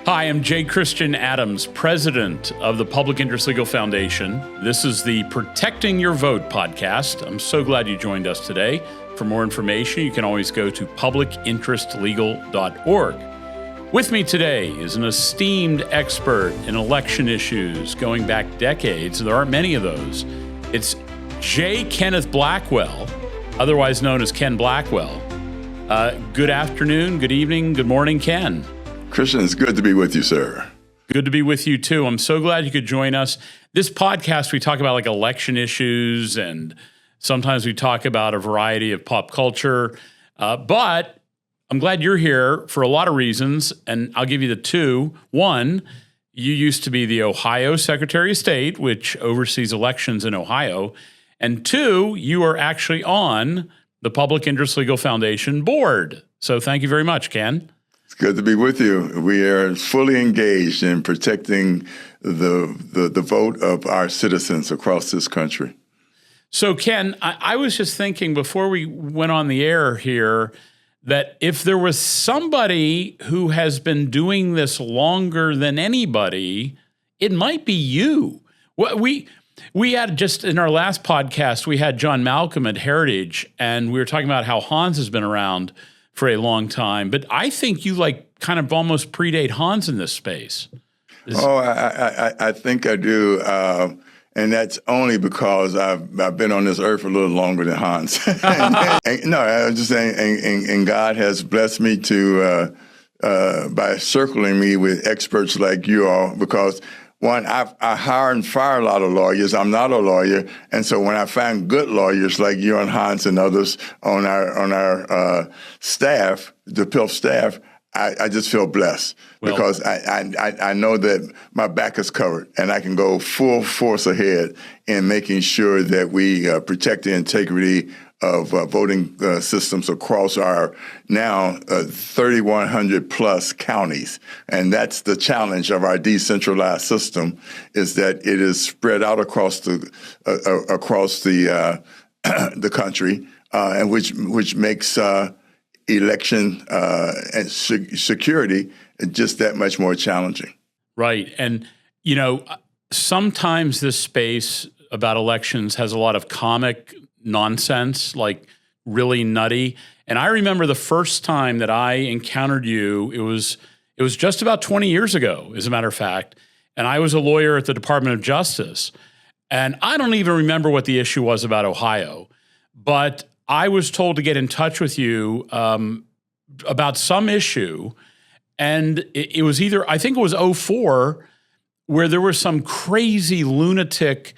Hi, I'm J. Christian Adams, president of the Public Interest Legal Foundation. This is the Protecting Your Vote podcast. I'm so glad you joined us today. For more information, you can always go to publicinterestlegal.org. With me today is an esteemed expert in election issues going back decades. There aren't many of those. It's J. Kenneth Blackwell, otherwise known as Ken Blackwell. Good afternoon, good evening, good morning, Ken. Christian, it's good to be with you, sir. Good to be with you, too. I'm so glad you could join us. This podcast, we talk about like election issues, and sometimes we talk about a variety of pop culture. But I'm glad you're here for a lot of reasons, and I'll give you the two. One, you used to be the Ohio Secretary of State, which oversees elections in Ohio. And two, you are actually on the Public Interest Legal Foundation board. So thank you very much, Ken. It's good to be with you. We are fully engaged in protecting the vote of our citizens across this country. So, Ken, I was just thinking before we went on the air here that if there was somebody who has been doing this longer than anybody, it might be you. We had just in our last podcast, we had John Malcolm at Heritage, and we were talking about how Hans has been around for a long time. But I think you kind of almost predate Hans in this space. I think I do. And that's only because I've been on this earth a little longer than Hans. No, I was just saying, and God has blessed me to by circling me with experts like you all, because one, I hire and fire a lot of lawyers. I'm not a lawyer, and so when I find good lawyers like you and Hans and others on our staff, the PILF staff, I just feel blessed because I know that my back is covered and I can go full force ahead in making sure that we protect the integrity of voting systems across our now 3,100 plus counties. And that's the challenge of our decentralized system, is that it is spread out across the country, and which makes election and security just that much more challenging. Right. And, sometimes this space about elections has a lot of comic nonsense, like really nutty. And I remember the first time that I encountered you, it was just about 20 years ago, as a matter of fact. And I was a lawyer at the Department of Justice. And I don't even remember what the issue was about Ohio, but I was told to get in touch with you about some issue. And it was I think it was 2004, where there was some crazy lunatic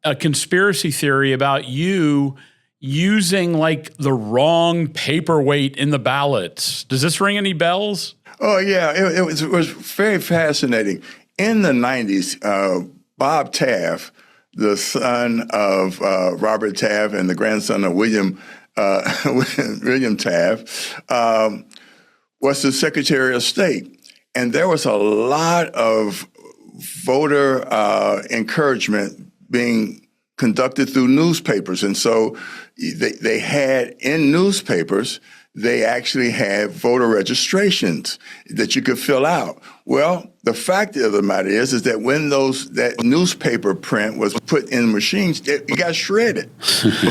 a conspiracy theory about you using the wrong paperweight in the ballots. Does this ring any bells? Oh, yeah. It was very fascinating. In the 90s, Bob Taft, the son of Robert Taft and the grandson of William Taft, was the Secretary of State. And there was a lot of voter encouragement being conducted through newspapers. And so they had in newspapers, they actually had voter registrations that you could fill out. Well, the fact of the matter is that when that newspaper print was put in machines, it got shredded.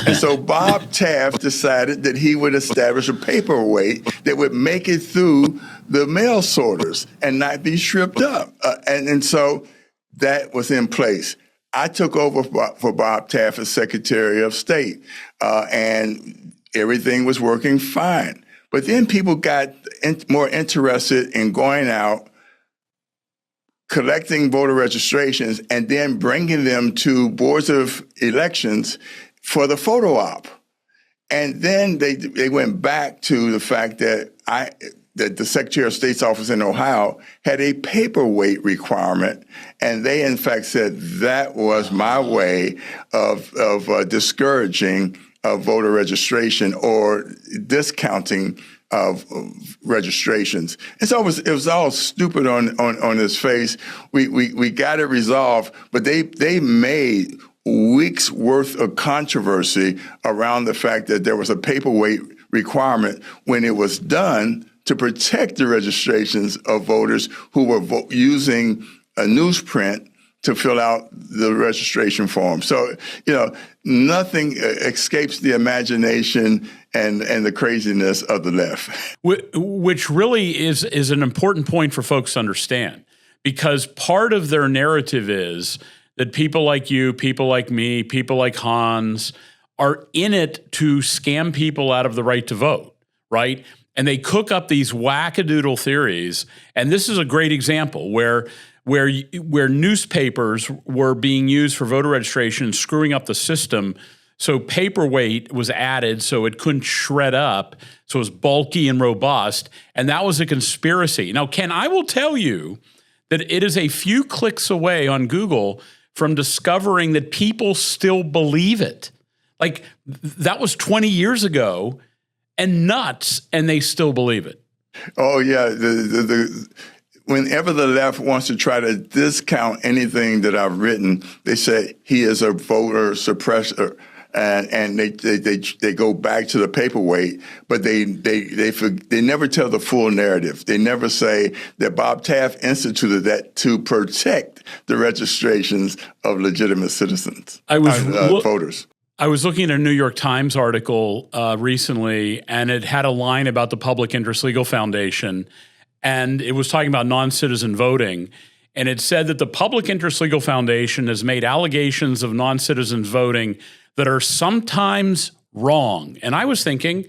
And so Bob Taft decided that he would establish a paperweight that would make it through the mail sorters and not be stripped up. And so that was in place. I took over for Bob Taft as Secretary of State, and everything was working fine. But then people got more interested in going out, collecting voter registrations, and then bringing them to boards of elections for the photo op. And then they went back to the fact that the Secretary of State's office in Ohio had a paperweight requirement, and they in fact said that was my way of discouraging voter registration or discounting of registrations. And so it was all stupid on its face. We got it resolved, but they made weeks worth of controversy around the fact that there was a paperweight requirement when it was done to protect the registrations of voters who were using a newsprint to fill out the registration form. So, nothing escapes the imagination and the craziness of the left. Which really is an important point for folks to understand, because part of their narrative is that people like you, people like me, people like Hans are in it to scam people out of the right to vote, right? And they cook up these wackadoodle theories. And this is a great example where newspapers were being used for voter registration, screwing up the system. So paperweight was added so it couldn't shred up. So it was bulky and robust. And that was a conspiracy. Now, Ken, I will tell you that it is a few clicks away on Google from discovering that people still believe it. Like, that was 20 years ago and nuts, and they still believe it. Oh, yeah. Whenever the left wants to try to discount anything that I've written, they say he is a voter suppressor, and they go back to the paperweight, but they never tell the full narrative. They never say that Bob Taft instituted that to protect the registrations of legitimate citizens, voters. I was looking at a New York Times article recently, and it had a line about the Public Interest Legal Foundation, and it was talking about non-citizen voting. And it said that the Public Interest Legal Foundation has made allegations of non-citizens voting that are sometimes wrong. And I was thinking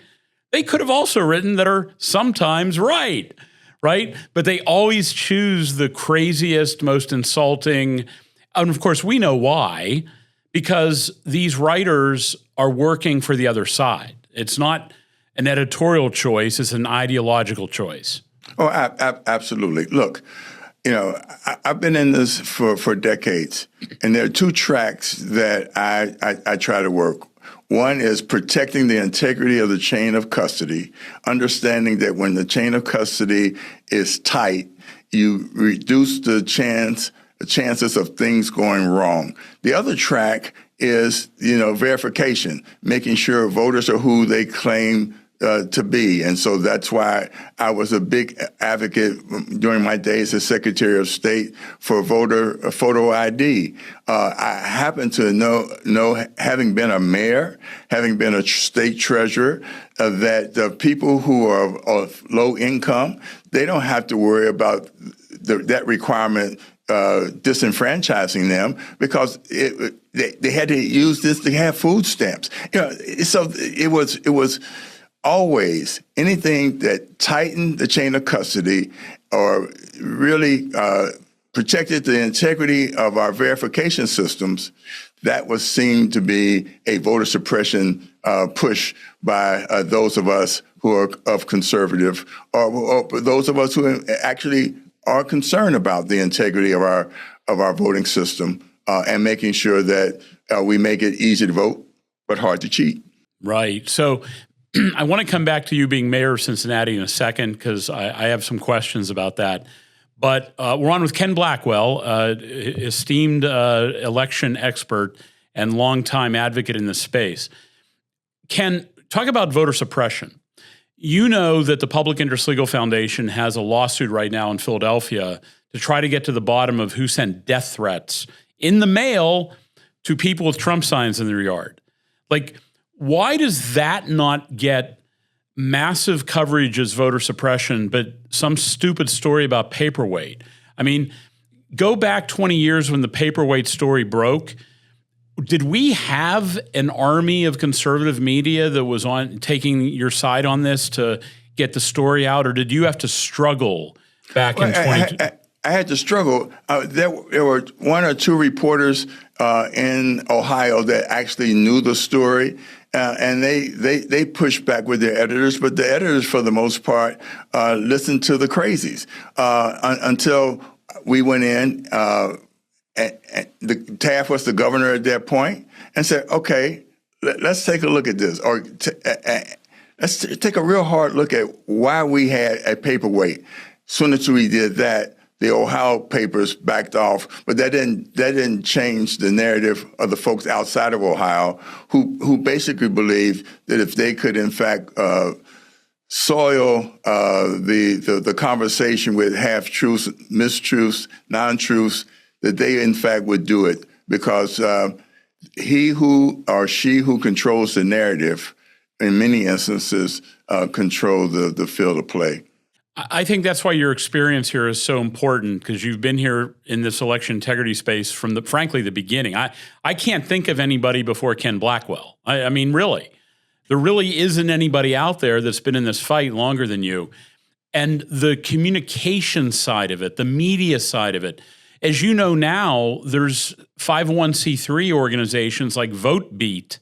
they could have also written that are sometimes right? But they always choose the craziest, most insulting. And of course, we know why. Because these writers are working for the other side. It's not an editorial choice, it's an ideological choice. Oh, absolutely. Look, I've been in this for decades, and there are two tracks that I try to work. One is protecting the integrity of the chain of custody, understanding that when the chain of custody is tight, you reduce the chances of things going wrong. The other track is, verification, making sure voters are who they claim to be. And so that's why I was a big advocate during my days as Secretary of State for photo ID. I happen to know, having been a mayor, having been a state treasurer, that the people who are of low income, they don't have to worry about that requirement disenfranchising them, because they had to use this to have food stamps. So it was always anything that tightened the chain of custody or really protected the integrity of our verification systems. That was seen to be a voter suppression push by those of us who are of conservative, or those of us who actually are concerned about the integrity of our voting system and making sure that we make it easy to vote but hard to cheat. Right. So I want to come back to you being mayor of Cincinnati in a second, because I have some questions about that. But we're on with Ken Blackwell, esteemed election expert and longtime advocate in this space. Ken, talk about voter suppression. You know that the Public Interest Legal Foundation has a lawsuit right now in Philadelphia to try to get to the bottom of who sent death threats in the mail to people with Trump signs in their yard. Like, why does that not get massive coverage as voter suppression, but some stupid story about paperweight? I mean, go back 20 years when the paperweight story broke. Did we have an army of conservative media that was on taking your side on this to get the story out, or did you have to struggle back in 20? I had to struggle. There were one or two reporters in Ohio that actually knew the story, and they pushed back with their editors. But the editors, for the most part, listened to the crazies until we went in. And Taft was the governor at that point, and said, okay, let's take a look at this, or let's take a real hard look at why we had a paperweight. As soon as we did that, the Ohio papers backed off, but that didn't change the narrative of the folks outside of Ohio who basically believed that if they could, in fact, soil the conversation with half-truths, mistruths, non-truths, that they, in fact, would do it because he who or she who controls the narrative, in many instances, control the field of play. I think that's why your experience here is so important because you've been here in this election integrity space from frankly, the beginning. I can't think of anybody before Ken Blackwell. I mean, really. There really isn't anybody out there that's been in this fight longer than you. And the communication side of it, the media side of it, as you know now, there's 501c3 organizations like VoteBeat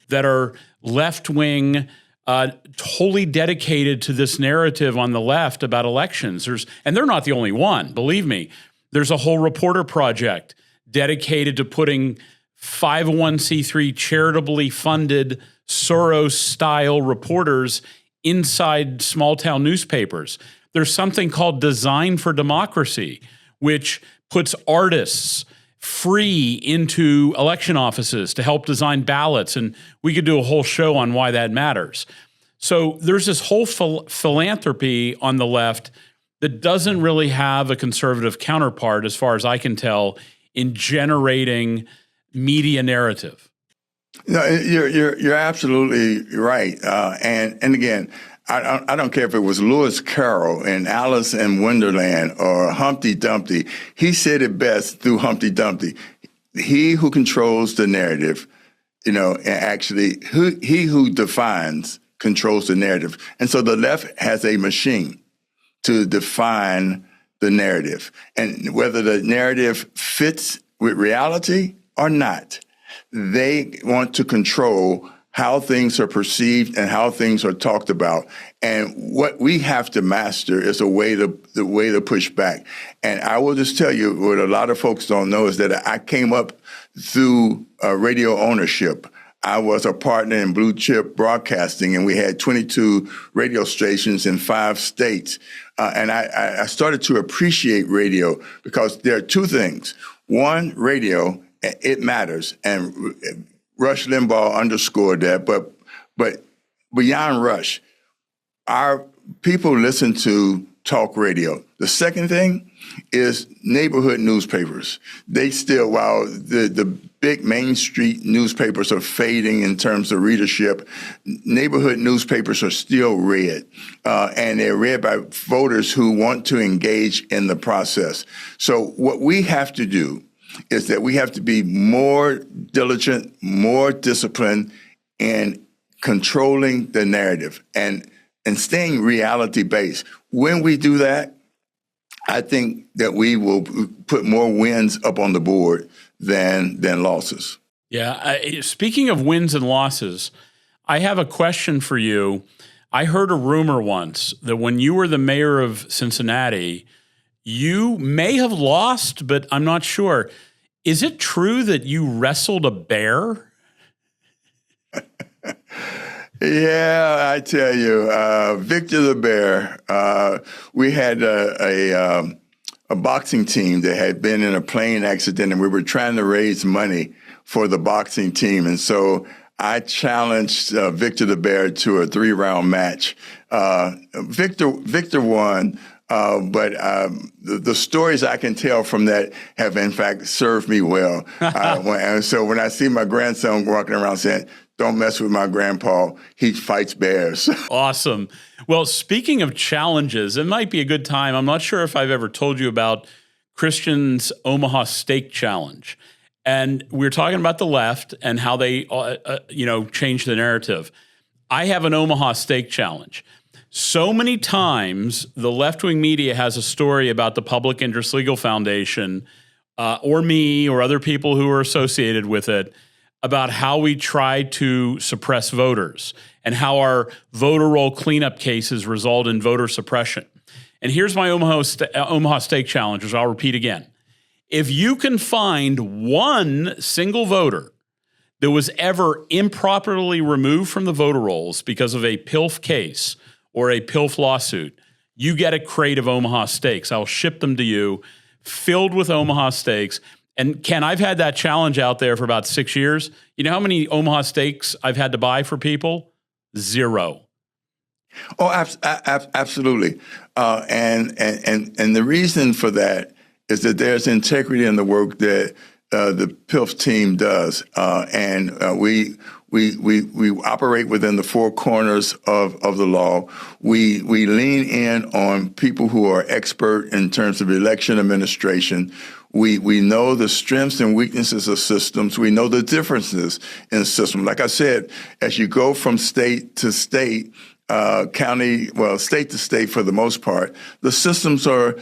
that are left-wing, totally dedicated to this narrative on the left about elections. And they're not the only one, believe me. There's a whole reporter project dedicated to putting 501c3 charitably funded Soros-style reporters inside small-town newspapers. There's something called Design for Democracy, which puts artists free into election offices to help design ballots, and we could do a whole show on why that matters. So there's this whole philanthropy on the left that doesn't really have a conservative counterpart, as far as I can tell, in generating media narrative. No, you're absolutely right. And again, I don't care if it was Lewis Carroll in Alice in Wonderland or Humpty Dumpty. He said it best through Humpty Dumpty. He who controls the narrative, actually, he who defines controls the narrative. And so the left has a machine to define the narrative. And whether the narrative fits with reality or not, they want to control how things are perceived and how things are talked about. And what we have to master is the way to push back. And I will just tell you what a lot of folks don't know is that I came up through radio ownership. I was a partner in Blue Chip Broadcasting, and we had 22 radio stations in 5 states. And I started to appreciate radio because there are 2 things. One, radio, it matters. And Rush Limbaugh underscored that. But beyond Rush, our people listen to talk radio. The second thing is neighborhood newspapers. They still, while the big Main Street newspapers are fading in terms of readership, neighborhood newspapers are still read. And they're read by voters who want to engage in the process. So what we have to do is that we have to be more diligent, more disciplined in controlling the narrative and staying reality-based. When we do that, I think that we will put more wins up on the board than losses. Yeah. Speaking of wins and losses, I have a question for you. I heard a rumor once that when you were the mayor of Cincinnati, you may have lost, but I'm not sure. Is it true that you wrestled a bear? Yeah, I tell you, Victor the Bear. We had a boxing team that had been in a plane accident, and we were trying to raise money for the boxing team. And so I challenged Victor the Bear to a 3-round match. Victor won. But the stories I can tell from that have, in fact, served me well. And so when I see my grandson walking around saying, "Don't mess with my grandpa, he fights bears." Awesome. Well, speaking of challenges, it might be a good time. I'm not sure if I've ever told you about Christian's Omaha Steak Challenge. And we were talking about the left and how they, changed the narrative. I have an Omaha Steak Challenge. So many times the left-wing media has a story about the Public Interest Legal Foundation or me or other people who are associated with it about how we try to suppress voters and how our voter roll cleanup cases result in voter suppression. And here's my Omaha Steak Challenge, which I'll repeat again. If you can find one single voter that was ever improperly removed from the voter rolls because of a PILF case or a PILF lawsuit, you get a crate of Omaha steaks. I'll ship them to you filled with Omaha steaks. And Ken, I've had that challenge out there for about 6 years. You know how many Omaha steaks I've had to buy for people? 0. Oh, absolutely. And the reason for that is that there's integrity in the work that the PILF team does, and we operate within the four corners of the law. We lean in on people who are expert in terms of election administration. We know the strengths and weaknesses of systems. We know the differences in systems. Like I said, as you go from state to state, state to state for the most part, the systems are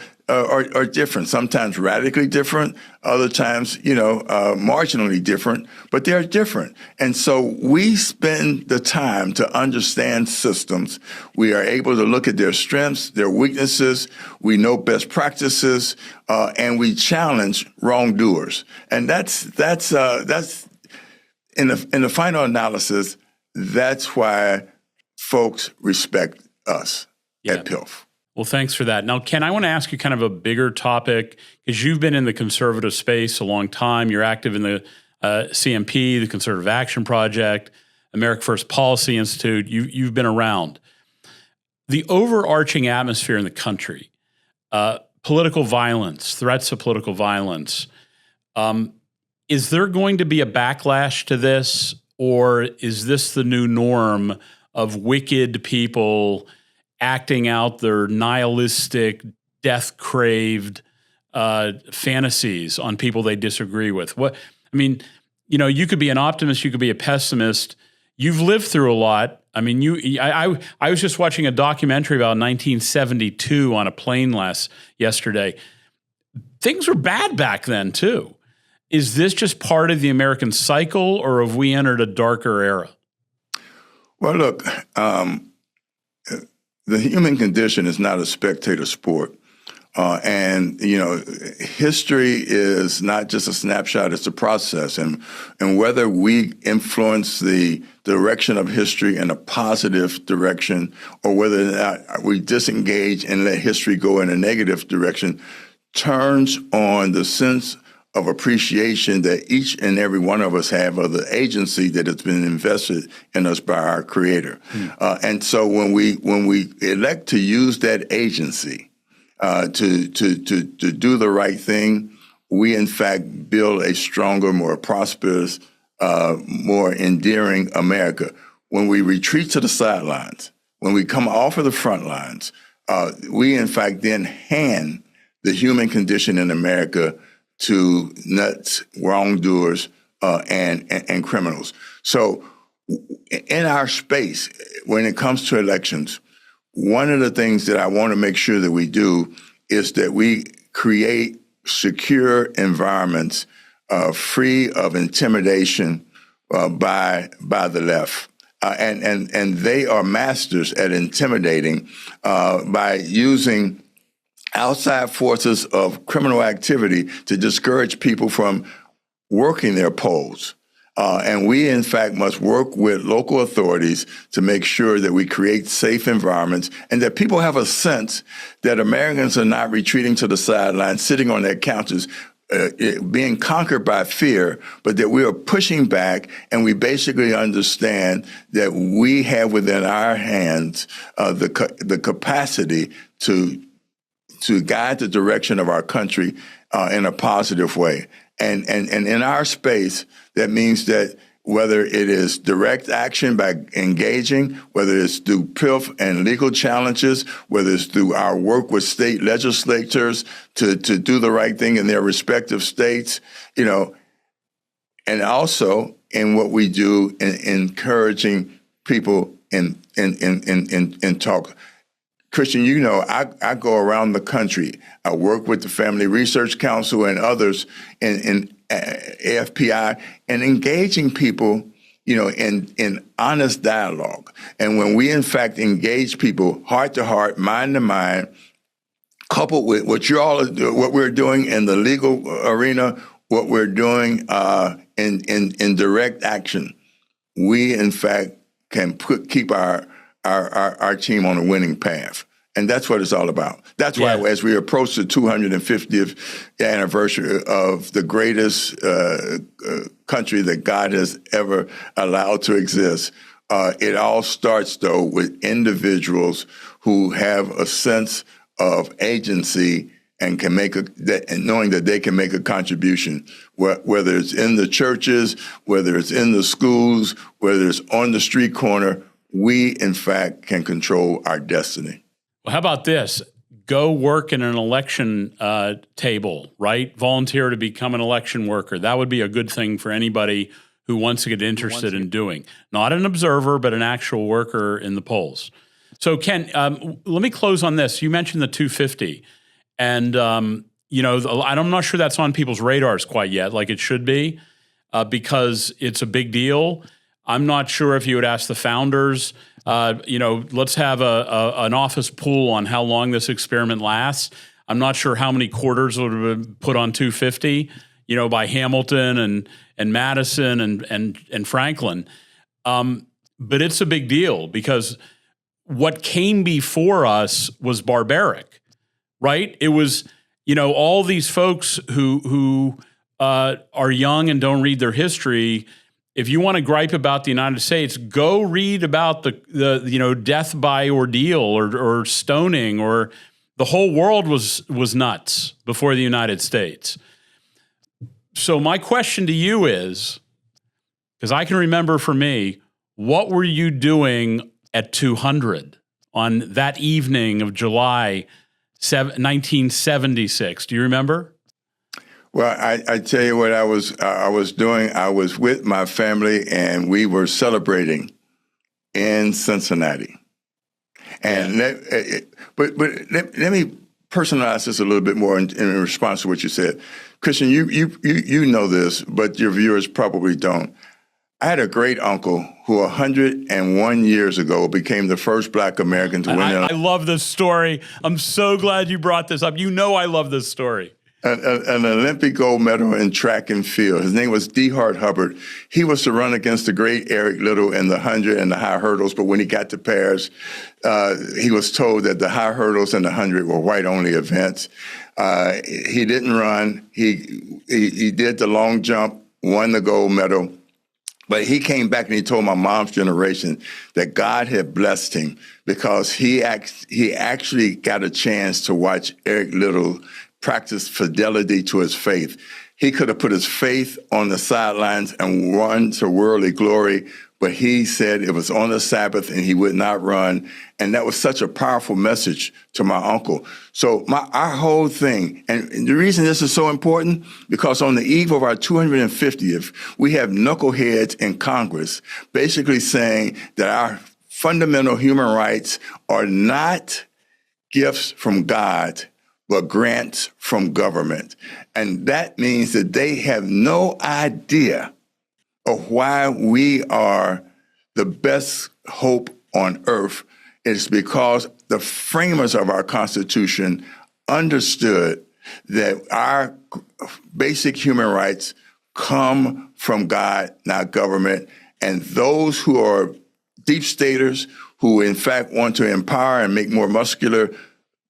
different. Sometimes radically different, other times, marginally different, but they're different. And so we spend the time to understand systems. We are able to look at their strengths, their weaknesses. We know best practices, and we challenge wrongdoers. And that's in the final analysis. That's why folks respect us at PILF. Well, thanks for that. Now, Ken, I want to ask you kind of a bigger topic, because you've been in the conservative space a long time. You're active in the CMP, the Conservative Action Project, America First Policy Institute. You've been around. The overarching atmosphere in the country, political violence, threats of political violence, is there going to be a backlash to this, or is this the new norm of wicked people acting out their nihilistic, death-craved fantasies on people they disagree with? You could be an optimist, you could be a pessimist. You've lived through a lot. I mean, I was just watching a documentary about 1972 on a plane yesterday. Things were bad back then too. Is this just part of the American cycle, or have we entered a darker era? Well, look, the human condition is not a spectator sport. History is not just a snapshot, it's a process. And whether we influence the direction of history in a positive direction, or whether or not we disengage and let history go in a negative direction, turns on the sense of appreciation that each and every one of us have of the agency that has been invested in us by our Creator. And so when we elect to use that agency to do the right thing, we in fact build a stronger, more prosperous, more endearing America. When we retreat to the sidelines, when we come off of the front lines, we in fact then hand the human condition in America to nuts, wrongdoers, and criminals. So in our space, when it comes to elections, one of the things that I want to make sure that we do is that we create secure environments free of intimidation by the left. And they are masters at intimidating by using outside forces of criminal activity to discourage people from working their polls. And we, in fact, must work with local authorities to make sure that we create safe environments and that people have a sense that Americans are not retreating to the sidelines, sitting on their couches, being conquered by fear, but that we are pushing back, and we basically understand that we have within our hands the capacity to guide the direction of our country in a positive way. And in our space, that means that whether it is direct action by engaging, whether it's through PILF and legal challenges, whether it's through our work with state legislators to do the right thing in their respective states, and also in what we do in encouraging people in talk. Christian, I go around the country. I work with the Family Research Council and others in AFPI, and engaging people, in honest dialogue. And when we, in fact, engage people heart to heart, mind to mind, coupled with what we're doing in the legal arena, what we're doing in direct action, we, in fact, can keep our team on a winning path. And that's what it's all about. That's why as we approach the 250th anniversary of the greatest country that God has ever allowed to exist, It all starts, though, with individuals who have a sense of agency and can and knowing that they can make a contribution, whether it's in the churches, whether it's in the schools, whether it's on the street corner. We, in fact, can control our destiny. Well, how about this? Go work in an election table, right? Volunteer to become an election worker. That would be a good thing for anybody who wants to get interested in doing. Not an observer, but an actual worker in the polls. So, Ken, let me close on this. You mentioned the 250. And, I'm not sure that's on people's radars quite yet, like it should be, because it's a big deal. I'm not sure if you would ask the founders, let's have an office pool on how long this experiment lasts. I'm not sure how many quarters would have been put on 250, by Hamilton and Madison and Franklin. But it's a big deal because what came before us was barbaric, right? It was, all these folks who are young and don't read their history. If you want to gripe about the United States, go read about the death by ordeal or stoning, or the whole world was nuts before the United States. So my question to you is, because I can remember for me, what were you doing at 200 on that evening of July 1976? Do you remember? Well, I tell you what I was doing. I was with my family, and we were celebrating in Cincinnati. And but let me personalize this a little bit more in response to what you said, Christian. You know this, but your viewers probably don't. I had a great uncle who 101 years ago became the first Black American to win. I love this story. I'm so glad you brought this up. I love this story. An Olympic gold medal in track and field. His name was D. Hart Hubbard. He was to run against the great Eric Little in the 100 and the high hurdles, but when he got to Paris, he was told that the high hurdles and the 100 were white-only events. He didn't run. He did the long jump, won the gold medal. But he came back and he told my mom's generation that God had blessed him because he actually got a chance to watch Eric Little practice fidelity to his faith. He could have put his faith on the sidelines and run to worldly glory, but he said it was on the Sabbath and he would not run. And that was such a powerful message to my uncle. So our whole thing, and the reason this is so important, because on the eve of our 250th, we have knuckleheads in Congress basically saying that our fundamental human rights are not gifts from God, but grants from government. And that means that they have no idea of why we are the best hope on earth. It's because the framers of our Constitution understood that our basic human rights come from God, not government. And those who are deep staters, who in fact want to empower and make more muscular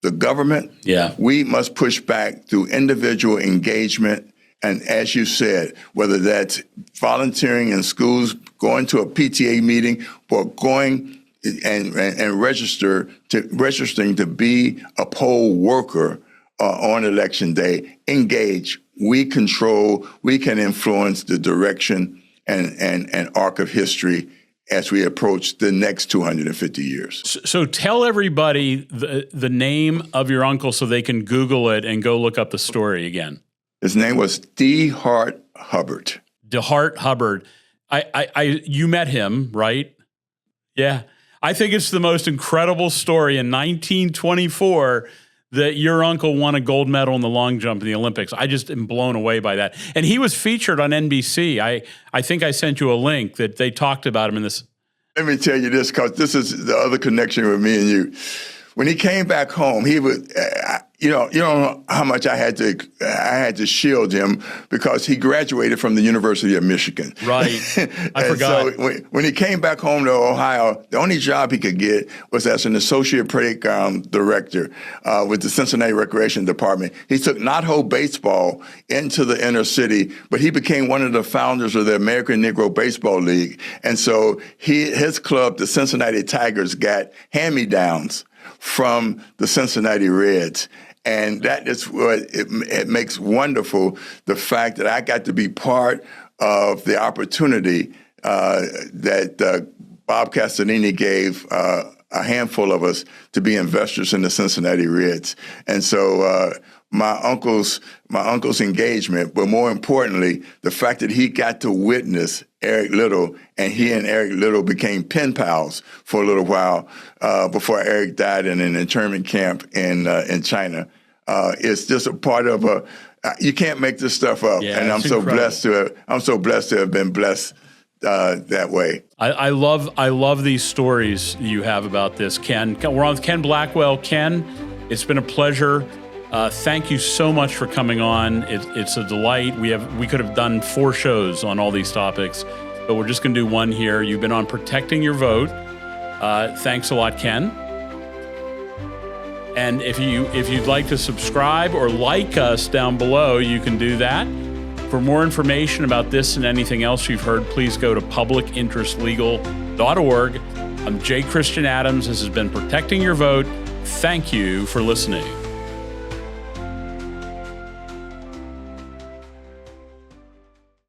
the government, we must push back through individual engagement. And as you said, whether that's volunteering in schools, going to a PTA meeting, or going and registering to be a poll worker on election day, engage. We control, we can influence the direction and arc of history as we approach the next 250 years. So tell everybody the name of your uncle so they can Google it and go look up the story again. His name was D. Hart Hubbard. D. Hart Hubbard. You met him, right? Yeah. I think it's the most incredible story in 1924 that your uncle won a gold medal in the long jump in the Olympics. I just am blown away by that. And he was featured on NBC. I think I sent you a link that they talked about him in this. Let me tell you this, because this is the other connection with me and you. When he came back home, he was, you don't know how much I had to shield him because he graduated from the University of Michigan. Right, I forgot. So when he came back home to Ohio, the only job he could get was as an associate playground director with the Cincinnati Recreation Department. He took Not-Ho baseball into the inner city, but he became one of the founders of the American Negro Baseball League, and so his club, the Cincinnati Tigers, got hand-me-downs from the Cincinnati Reds. And that is what it makes wonderful, the fact that I got to be part of the opportunity that Bob Castellini gave a handful of us to be investors in the Cincinnati Reds. And so my uncle's engagement, but more importantly, the fact that he got to witness Eric Little, and he and Eric Little became pen pals for a little while before Eric died in an internment camp in China. It's just a part of you can't make this stuff up, and I'm so blessed to have been blessed that way. I love these stories you have about this, Ken. We're on with Ken Blackwell. Ken, it's been a pleasure. Thank you so much for coming on. It's a delight. We could have done 4 shows on all these topics, but we're just going to do one here. You've been on Protecting Your Vote. Thanks a lot, Ken. And if you'd like to subscribe or like us down below, you can do that. For more information about this and anything else you've heard, please go to publicinterestlegal.org. I'm J. Christian Adams. This has been Protecting Your Vote. Thank you for listening.